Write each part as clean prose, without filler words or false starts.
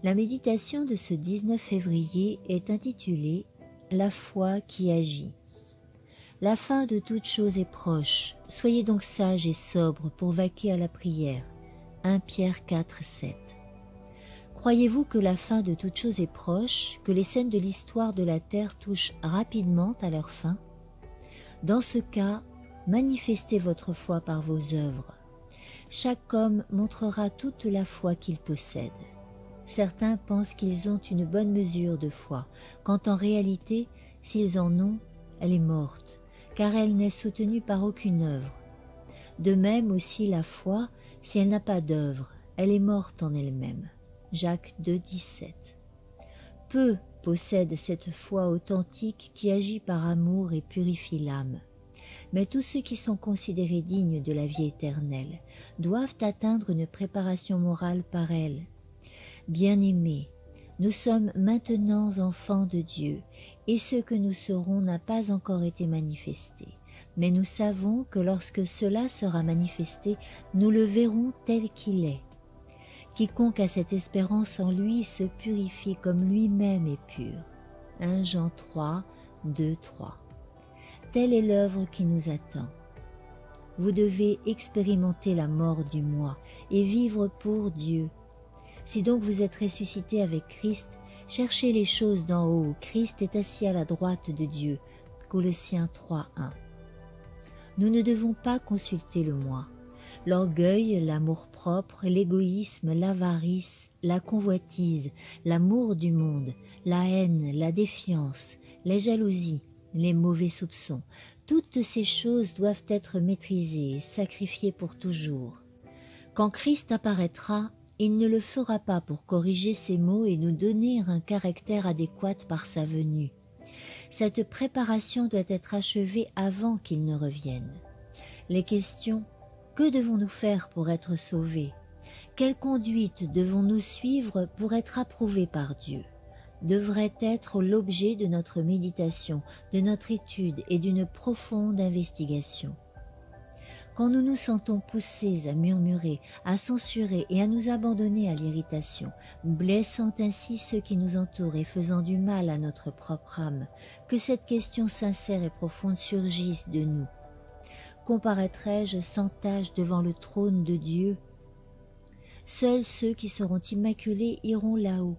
La méditation de ce 19 février est intitulée « La foi qui agit ». La fin de toute chose est proche, soyez donc sages et sobres pour vaquer à la prière. 1 Pierre 4, 7. Croyez-vous que la fin de toute chose est proche, que les scènes de l'histoire de la terre touchent rapidement à leur fin? Dans ce cas, manifestez votre foi par vos œuvres. Chaque homme montrera toute la foi qu'il possède. Certains pensent qu'ils ont une bonne mesure de foi, quand en réalité, s'ils en ont, elle est morte, car elle n'est soutenue par aucune œuvre. De même aussi la foi, si elle n'a pas d'œuvre, elle est morte en elle-même. Jacques 2, 17. Peu possèdent cette foi authentique qui agit par amour et purifie l'âme. Mais tous ceux qui sont considérés dignes de la vie éternelle doivent atteindre une préparation morale par elle. Bien-aimés, nous sommes maintenant enfants de Dieu, et ce que nous serons n'a pas encore été manifesté. Mais nous savons que lorsque cela sera manifesté, nous le verrons tel qu'il est. Quiconque a cette espérance en lui se purifie comme lui-même est pur. 1 Jean 3, 2, 3. Telle est l'œuvre qui nous attend. Vous devez expérimenter la mort du moi et vivre pour Dieu. Si donc vous êtes ressuscité avec Christ, cherchez les choses d'en haut où Christ est assis à la droite de Dieu. Colossiens 3, 1. Nous ne devons pas consulter le moi. L'orgueil, l'amour-propre, l'égoïsme, l'avarice, la convoitise, l'amour du monde, la haine, la défiance, les jalousies, les mauvais soupçons, toutes ces choses doivent être maîtrisées et sacrifiées pour toujours. Quand Christ apparaîtra, il ne le fera pas pour corriger ses maux et nous donner un caractère adéquat par sa venue. Cette préparation doit être achevée avant qu'il ne revienne. Les questions « Que devons-nous faire pour être sauvés ? Quelle conduite devons-nous suivre pour être approuvés par Dieu ?» devraient être l'objet de notre méditation, de notre étude et d'une profonde investigation. Quand nous nous sentons poussés à murmurer, à censurer et à nous abandonner à l'irritation, blessant ainsi ceux qui nous entourent et faisant du mal à notre propre âme, que cette question sincère et profonde surgisse de nous. Comparaîtrai-je sans tache devant le trône de Dieu? Seuls ceux qui seront immaculés iront là-haut.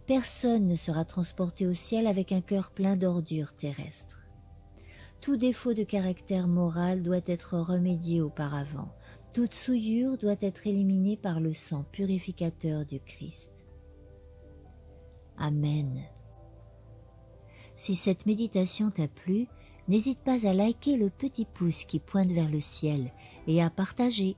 Personne ne sera transporté au ciel avec un cœur plein d'ordures terrestres. Tout défaut de caractère moral doit être remédié auparavant. Toute souillure doit être éliminée par le sang purificateur du Christ. Amen. Si cette méditation t'a plu, n'hésite pas à liker le petit pouce qui pointe vers le ciel et à partager.